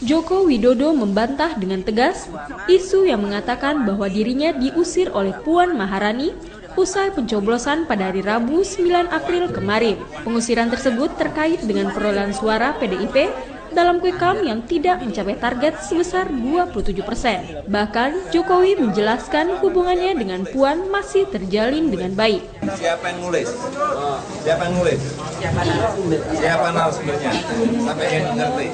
Joko Widodo membantah dengan tegas isu yang mengatakan bahwa dirinya diusir oleh Puan Maharani usai pencoblosan pada hari Rabu 9 April kemarin. Pengusiran tersebut terkait dengan perolehan suara PDIP dalam quick count yang tidak mencapai target sebesar 27%. Bahkan Jokowi menjelaskan hubungannya dengan Puan masih terjalin dengan baik. Siapa yang nulis? Siapa yang nulis? Siapa narasumbernya? Sampai yang ngerti?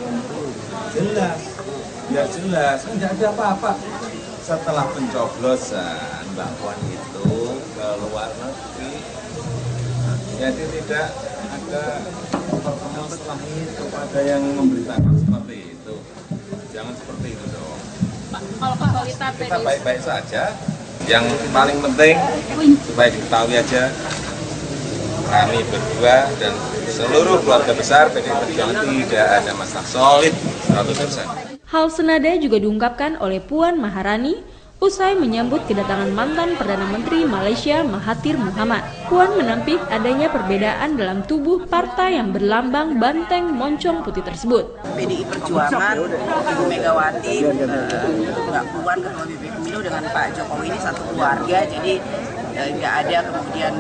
Jelas, ya jelas, tidak ada apa-apa. Setelah pencoblosan Mbak Puan itu ke luar negeri, jadi tidak ada pertemuan setelah itu, ada yang memberitakan seperti itu. Jangan seperti itu dong. Kalau kita baik-baik saja. Yang paling penting supaya diketahui aja, kami berdua dan seluruh keluarga besar PDI Perjuangan tidak ada masalah, solid 100%. Hal senada juga diungkapkan oleh Puan Maharani usai menyambut kedatangan mantan Perdana Menteri Malaysia Mahathir Mohamad. Puan menampik adanya perbedaan dalam tubuh partai yang berlambang banteng moncong putih tersebut. PDI Perjuangan, Ibu Megawati, Mbak Puan, Ketua BPI Pemilu dengan Pak Jokowi ini satu keluarga, jadi nggak ada kemudian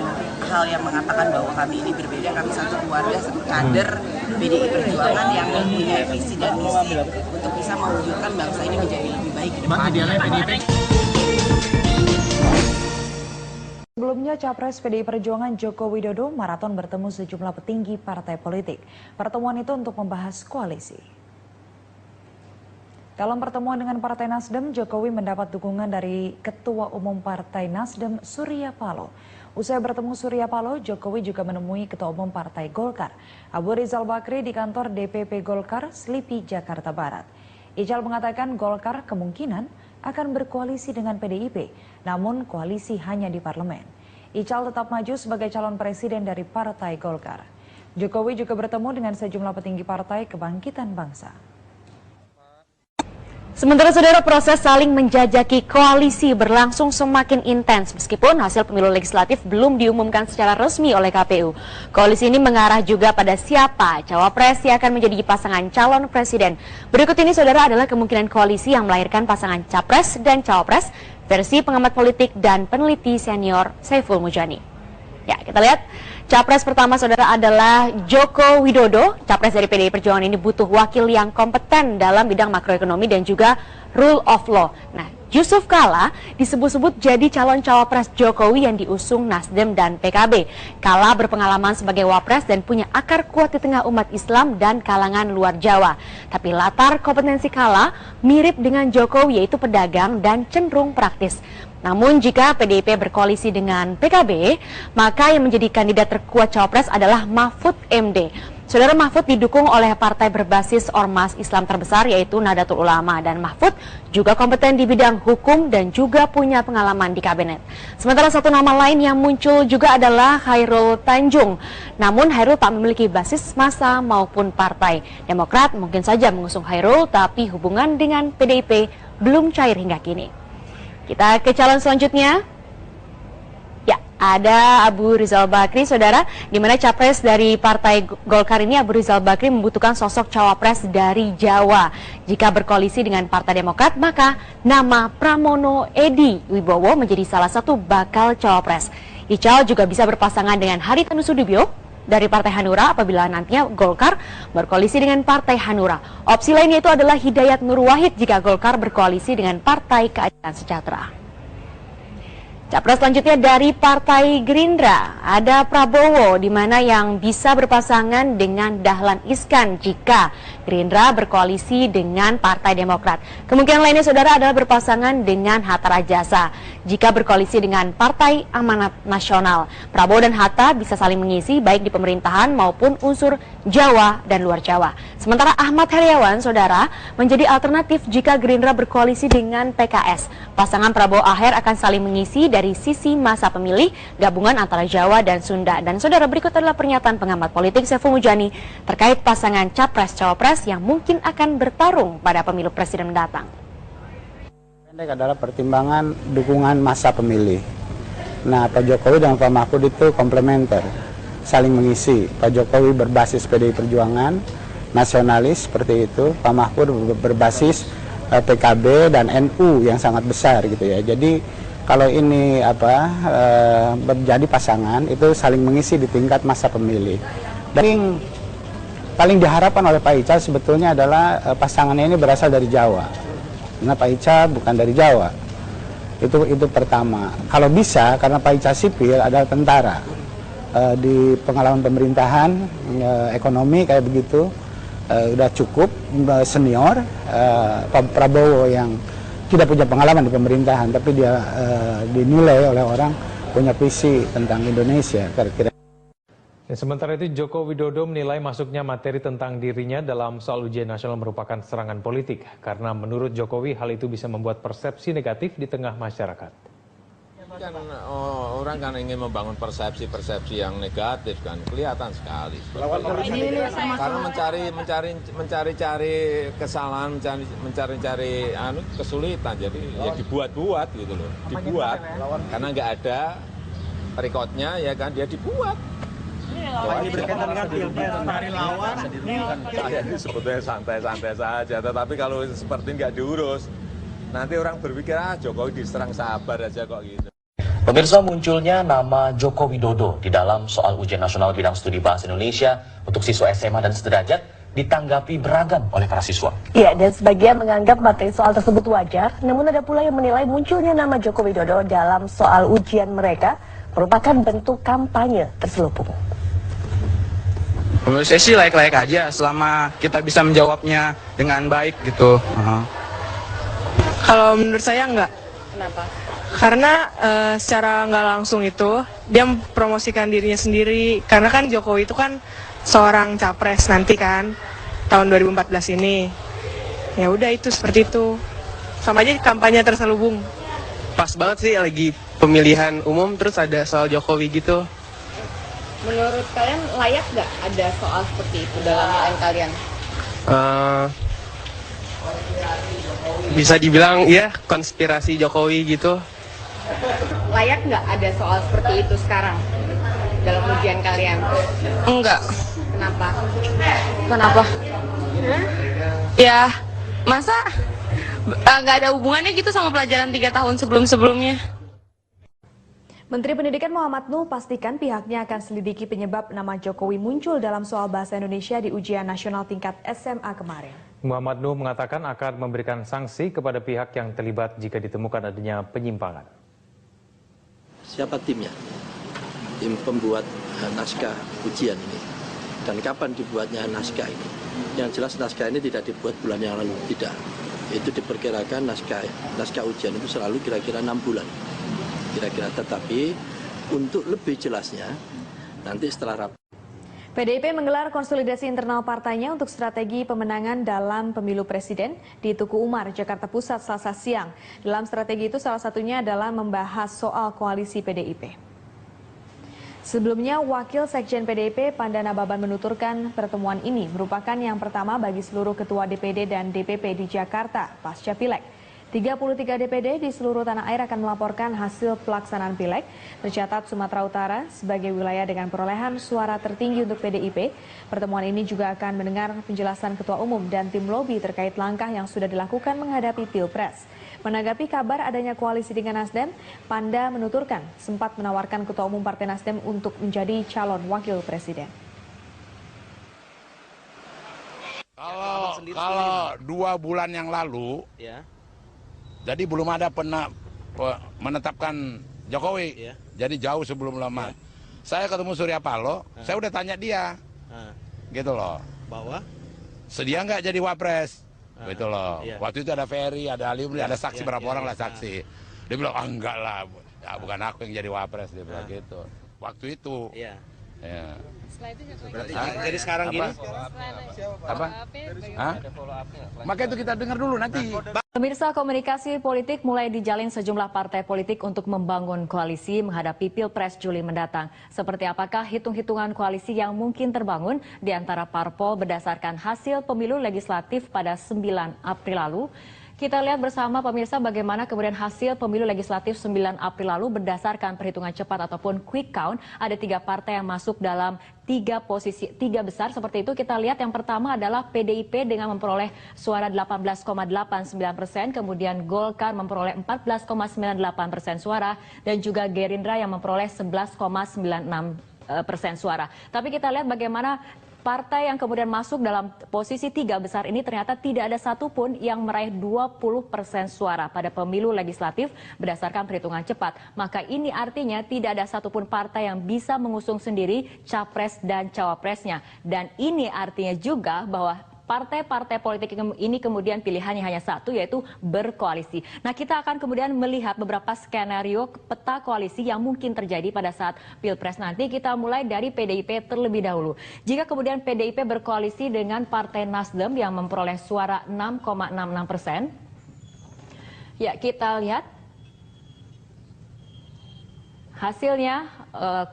hal yang mengatakan bahwa kami ini berbeda, kami satu keluarga, satu kader PDI Perjuangan yang mempunyai visi dan misi untuk bisa mewujudkan bangsa ini menjadi lebih baik ke depan. Sebelumnya, Capres PDI Perjuangan Joko Widodo maraton bertemu sejumlah petinggi partai politik. Pertemuan itu untuk membahas koalisi. Dalam pertemuan dengan Partai Nasdem, Jokowi mendapat dukungan dari Ketua Umum Partai Nasdem Surya Paloh. Usai bertemu Surya Paloh, Jokowi juga menemui Ketua Umum Partai Golkar, Abu Rizal Bakri di kantor DPP Golkar, Slipi, Jakarta Barat. Ical mengatakan Golkar kemungkinan akan berkoalisi dengan PDIP, namun koalisi hanya di parlemen. Ical tetap maju sebagai calon presiden dari Partai Golkar. Jokowi juga bertemu dengan sejumlah petinggi Partai Kebangkitan Bangsa. Sementara saudara, proses saling menjajaki koalisi berlangsung semakin intens meskipun hasil pemilu legislatif belum diumumkan secara resmi oleh KPU. Koalisi ini mengarah juga pada siapa cawapres yang akan menjadi pasangan calon presiden. Berikut ini saudara adalah kemungkinan koalisi yang melahirkan pasangan capres dan cawapres versi pengamat politik dan peneliti senior Saiful Mujani. Ya, kita lihat. Capres pertama saudara adalah Joko Widodo. Capres dari PDI Perjuangan ini butuh wakil yang kompeten dalam bidang makroekonomi dan juga rule of law. Nah, Yusuf Kala disebut-sebut jadi calon cawapres Jokowi yang diusung Nasdem dan PKB. Kala berpengalaman sebagai wapres dan punya akar kuat di tengah umat Islam dan kalangan luar Jawa. Tapi latar kompetensi Kala mirip dengan Jokowi, yaitu pedagang dan cenderung praktis. Namun jika PDIP berkoalisi dengan PKB, maka yang menjadi kandidat terkuat cawapres adalah Mahfud MD. Saudara, Mahfud didukung oleh partai berbasis ormas Islam terbesar yaitu Nahdlatul Ulama, dan Mahfud juga kompeten di bidang hukum dan juga punya pengalaman di kabinet. Sementara satu nama lain yang muncul juga adalah Khairul Tanjung. Namun Khairul tak memiliki basis massa maupun partai. Demokrat mungkin saja mengusung Khairul, tapi hubungan dengan PDIP belum cair hingga kini. Kita ke calon selanjutnya. Ya, ada Abu Rizal Bakri, saudara, di mana capres dari Partai Golkar ini, Abu Rizal Bakri, membutuhkan sosok cawapres dari Jawa. Jika berkoalisi dengan Partai Demokrat, maka nama Pramono Edi Wibowo menjadi salah satu bakal cawapres. Ical juga bisa berpasangan dengan Haritanu Sudibyo dari Partai Hanura apabila nantinya Golkar berkoalisi dengan Partai Hanura. Opsi lainnya itu adalah Hidayat Nur Wahid jika Golkar berkoalisi dengan Partai Keadilan Sejahtera. Capres selanjutnya dari Partai Gerindra ada Prabowo, di mana yang bisa berpasangan dengan Dahlan Iskan jika Gerindra berkoalisi dengan Partai Demokrat. Kemungkinan lainnya saudara adalah berpasangan dengan Hatta Rajasa jika berkoalisi dengan Partai Amanat Nasional. Prabowo dan Hatta bisa saling mengisi baik di pemerintahan maupun unsur Jawa dan luar Jawa. Sementara Ahmad Heriawan saudara menjadi alternatif jika Gerindra berkoalisi dengan PKS. Pasangan Prabowo Aher akan saling mengisi dari sisi masa pemilih gabungan antara Jawa dan Sunda. Dan saudara, berikut adalah pernyataan pengamat politik Saiful Mujani terkait pasangan capres-cawapres yang mungkin akan bertarung pada pemilu presiden mendatang. Pendek adalah pertimbangan dukungan masa pemilih. Nah, Pak Jokowi dan Pak Mahfud itu komplementer, saling mengisi. Pak Jokowi berbasis PDI Perjuangan, nasionalis seperti itu. Pak Mahfud berbasis PKB dan NU yang sangat besar gitu ya. Jadi kalau ini menjadi pasangan itu saling mengisi di tingkat masa pemilih. Dan paling diharapkan oleh Pak Ical sebetulnya adalah pasangannya ini berasal dari Jawa. Karena Pak Ical bukan dari Jawa. Itu pertama. Kalau bisa, karena Pak Ical sipil adalah tentara. Di pengalaman pemerintahan, ekonomi kayak begitu, udah cukup senior. Pak Prabowo yang tidak punya pengalaman di pemerintahan, tapi dia dinilai oleh orang punya visi tentang Indonesia. Kira-kira. Sementara itu, Joko Widodo menilai masuknya materi tentang dirinya dalam soal ujian nasional merupakan serangan politik, karena menurut Jokowi hal itu bisa membuat persepsi negatif di tengah masyarakat. Kan orang kan ingin membangun persepsi yang negatif kan, kelihatan sekali. Karena mencari-cari kesalahan, mencari-cari kesulitan, jadi ya dibuat-buat gitu loh, dibuat. Karena nggak ada rekodnya ya kan, dia dibuat. Ini berkaitan dengan pilpres dari lawan. Saya ini sebetulnya santai-santai saja, tetapi kalau seperti nggak diurus, nanti orang berpikir Jokowi diserang, sabar aja kok gitu. Pemirsa, munculnya nama Joko Widodo di dalam soal ujian nasional bidang studi bahasa Indonesia untuk siswa SMA dan sederajat ditanggapi beragam oleh para siswa. Ya, dan sebagian menganggap materi soal tersebut wajar, namun ada pula yang menilai munculnya nama Joko Widodo dalam soal ujian mereka merupakan bentuk kampanye terselubung. Menurut saya sih layak-layak aja selama kita bisa menjawabnya dengan baik gitu. Kalau menurut saya enggak. Kenapa? Karena secara nggak langsung itu dia mempromosikan dirinya sendiri. Karena kan Jokowi itu kan seorang capres nanti kan tahun 2014 ini. Ya udah itu seperti itu. Sama aja kampanye terselubung. Pas banget sih lagi pemilihan umum terus ada soal Jokowi gitu. Menurut kalian layak nggak ada soal seperti itu dalam nilai kalian? Bisa dibilang ya konspirasi Jokowi gitu. Layak nggak ada soal seperti itu sekarang dalam ujian kalian? Enggak. Kenapa? Kenapa? Ya, masa nggak ada hubungannya gitu sama pelajaran 3 tahun sebelum-sebelumnya? Menteri Pendidikan Muhammad Nuh pastikan pihaknya akan selidiki penyebab nama Jokowi muncul dalam soal bahasa Indonesia di ujian nasional tingkat SMA kemarin. Muhammad Nuh mengatakan akan memberikan sanksi kepada pihak yang terlibat jika ditemukan adanya penyimpangan. Siapa timnya? Tim pembuat naskah ujian ini. Dan kapan dibuatnya naskah ini? Yang jelas naskah ini tidak dibuat bulan yang lalu, tidak. Itu diperkirakan naskah ujian itu selalu kira-kira 6 bulan. Kira-kira, tetapi untuk lebih jelasnya nanti setelah rapat. PDIP menggelar konsolidasi internal partainya untuk strategi pemenangan dalam pemilu presiden di Tugu Umar, Jakarta Pusat, Selasa siang. Dalam strategi itu salah satunya adalah membahas soal koalisi PDIP. Sebelumnya, Wakil Sekjen PDIP Pandana Baban menuturkan pertemuan ini merupakan yang pertama bagi seluruh ketua DPD dan DPP di Jakarta pasca Pileg. 33 DPD di seluruh tanah air akan melaporkan hasil pelaksanaan Pileg. Tercatat Sumatera Utara sebagai wilayah dengan perolehan suara tertinggi untuk PDIP. Pertemuan ini juga akan mendengar penjelasan Ketua Umum dan tim lobi terkait langkah yang sudah dilakukan menghadapi Pilpres. Menanggapi kabar adanya koalisi dengan Nasdem, Panda menuturkan sempat menawarkan Ketua Umum Partai Nasdem untuk menjadi calon wakil presiden. Kalau 2 bulan yang lalu, ya. Jadi belum ada menetapkan Jokowi, ya. Jadi jauh sebelum lama. Ya. Saya ketemu Surya Paloh, saya udah tanya dia, gitu loh. Bahwa sedia nggak jadi wapres, gitu loh. Ya. Waktu itu ada Ferry, ada Ali, ada saksi berapa orang lah saksi. Dia bilang, enggak lah, ya, bukan aku yang jadi wapres, dia bilang gitu. Waktu itu. Ya. Ya. Jadi sekarang gini? Apa? Maka itu kita dengar dulu nanti. Pemirsa, komunikasi politik mulai dijalin sejumlah partai politik untuk membangun koalisi menghadapi Pilpres Juli mendatang. Seperti apakah hitung-hitungan koalisi yang mungkin terbangun di antara parpol berdasarkan hasil pemilu legislatif pada 9 April lalu? Kita lihat bersama pemirsa bagaimana kemudian hasil pemilu legislatif 9 April lalu berdasarkan perhitungan cepat ataupun quick count. Ada 3 partai yang masuk dalam 3 besar seperti itu. Kita lihat yang pertama adalah PDIP dengan memperoleh suara 18,89%, kemudian Golkar memperoleh 14,98% suara, dan juga Gerindra yang memperoleh 11,96% suara. Tapi kita lihat bagaimana partai yang kemudian masuk dalam posisi 3 besar ini ternyata tidak ada satupun yang meraih 20% suara pada pemilu legislatif berdasarkan perhitungan cepat. Maka ini artinya tidak ada satupun partai yang bisa mengusung sendiri capres dan cawapresnya. Dan ini artinya juga bahwa partai-partai politik ini kemudian pilihannya hanya satu, yaitu berkoalisi. Nah, kita akan kemudian melihat beberapa skenario peta koalisi yang mungkin terjadi pada saat Pilpres nanti. Kita mulai dari PDIP terlebih dahulu. Jika kemudian PDIP berkoalisi dengan Partai Nasdem yang memperoleh suara 6,66%, ya kita lihat hasilnya.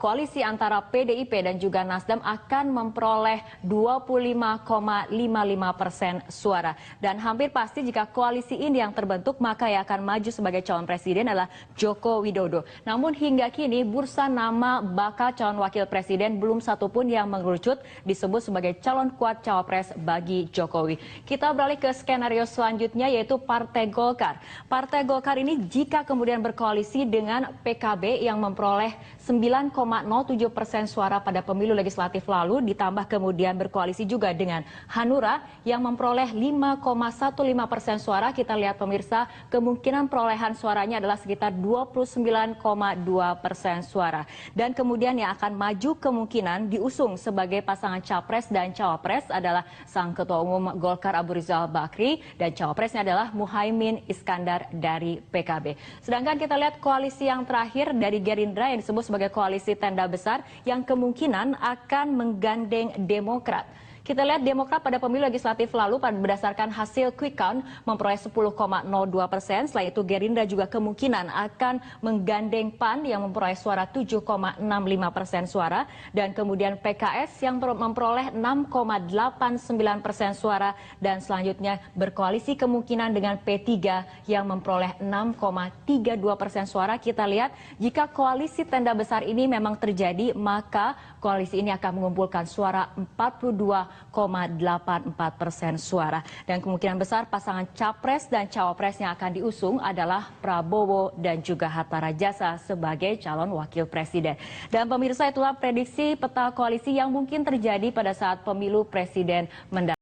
Koalisi antara PDIP dan juga Nasdem akan memperoleh 25,55% suara. Dan hampir pasti jika koalisi ini yang terbentuk, maka yang akan maju sebagai calon presiden adalah Joko Widodo. Namun hingga kini bursa nama bakal calon wakil presiden belum satupun yang mengerucut disebut sebagai calon kuat cawapres bagi Jokowi. Kita beralih ke skenario selanjutnya, yaitu Partai Golkar. Partai Golkar ini jika kemudian berkoalisi dengan PKB yang memperoleh 9,07% suara pada pemilu legislatif lalu, ditambah kemudian berkoalisi juga dengan Hanura yang memperoleh 5,15% suara. Kita lihat pemirsa, kemungkinan perolehan suaranya adalah sekitar 29,2% suara. Dan kemudian yang akan maju kemungkinan diusung sebagai pasangan capres dan cawapres adalah sang Ketua Umum Golkar Abu Rizal Bakri, dan cawapresnya adalah Muhaimin Iskandar dari PKB. Sedangkan kita lihat koalisi yang terakhir dari Gerindra yang disebut sebagai koalisi tenda besar yang kemungkinan akan menggandeng Demokrat. Kita lihat Demokrat pada pemilu legislatif lalu berdasarkan hasil quick count memperoleh 10,02%. Selain itu Gerindra juga kemungkinan akan menggandeng PAN yang memperoleh suara 7,65% suara. Dan kemudian PKS yang memperoleh 6,89% suara. Dan selanjutnya berkoalisi kemungkinan dengan P3 yang memperoleh 6,32% suara. Kita lihat jika koalisi tenda besar ini memang terjadi, maka koalisi ini akan mengumpulkan suara 42,84% suara. Dan kemungkinan besar pasangan capres dan cawapres yang akan diusung adalah Prabowo dan juga Hatta Rajasa sebagai calon wakil presiden. Dan pemirsa, itulah prediksi peta koalisi yang mungkin terjadi pada saat pemilu presiden mendatang.